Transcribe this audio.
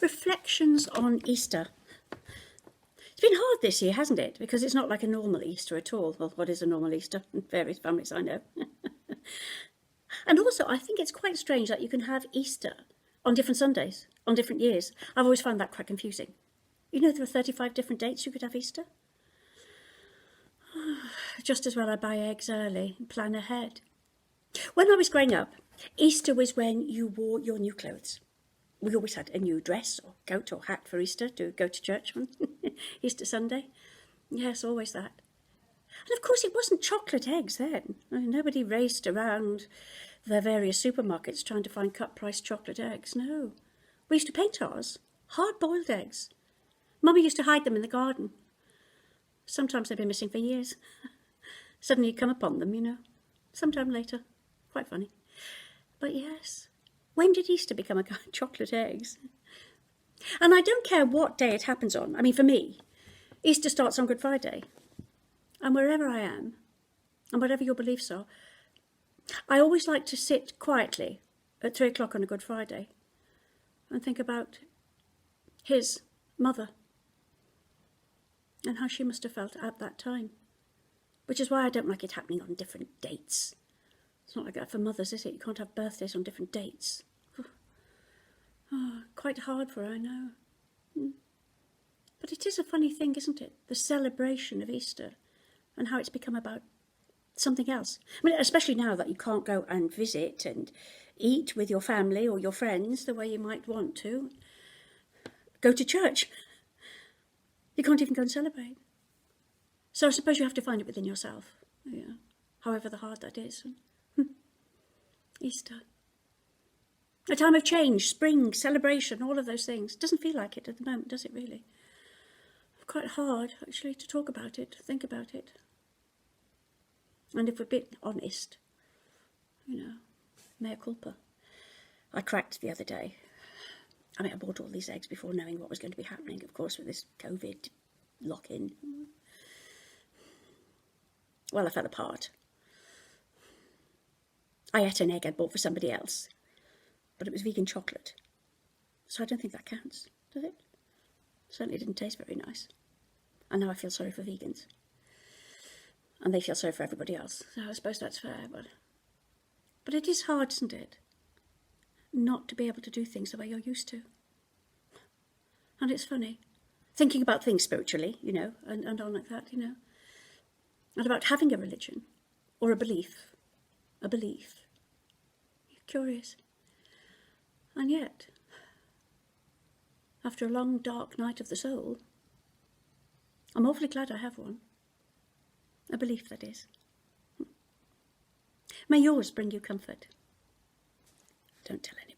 Reflections on Easter. It's been hard this year, hasn't it? Because it's not like a normal Easter at all. Well, what is a normal Easter? In various families I know. And also, I think it's quite strange that you can have Easter on different Sundays, on different years. I've always found that quite confusing. You know, there are 35 different dates you could have Easter. Just as well I buy eggs early and plan ahead. When I was growing up, Easter was when you wore your new clothes. We always had a new dress or coat or hat for Easter to go to church on Easter Sunday. Yes, always that. And of course it wasn't chocolate eggs then. I mean, nobody raced around the various supermarkets trying to find cut-price chocolate eggs. No. We used to paint ours. Hard-boiled eggs. Mummy used to hide them in the garden. Sometimes they'd been missing for years. Suddenly you come upon them, you know. Sometime later. Quite funny. But yes, when did Easter become a kind of chocolate eggs? And I don't care what day it happens on. I mean, for me, Easter starts on Good Friday. And wherever I am, and whatever your beliefs are, I always like to sit quietly at 3 o'clock on a Good Friday and think about his mother and how she must have felt at that time. Which is why I don't like it happening on different dates. It's not like that for mothers, is it? You can't have birthdays on different dates. Oh, quite hard for her, I know. But it is a funny thing, isn't it? The celebration of Easter and how it's become about something else. I mean, especially now that you can't go and visit and eat with your family or your friends the way you might want to. Go to church. You can't even go and celebrate. So I suppose you have to find it within yourself, however hard that is. Easter. A time of change, spring, celebration, all of those things. Doesn't feel like it at the moment, does it really? Quite hard, actually, to talk about it, to think about it. And if we're a bit honest, mea culpa. I cracked the other day. I mean, I bought all these eggs before knowing what was going to be happening, of course, with this COVID lock-in. Well, I fell apart. I ate an egg I'd bought for somebody else, but it was vegan chocolate. So I don't think that counts, does it? Certainly didn't taste very nice. And now I feel sorry for vegans. And they feel sorry for everybody else. So I suppose that's fair, but it is hard, isn't it? Not to be able to do things the way you're used to. And it's funny. Thinking about things spiritually, and on like that, And about having a religion or a belief. A belief. You're curious. And yet, after a long, dark night of the soul, I'm awfully glad I have one. A belief, that is. May yours bring you comfort. Don't tell anyone.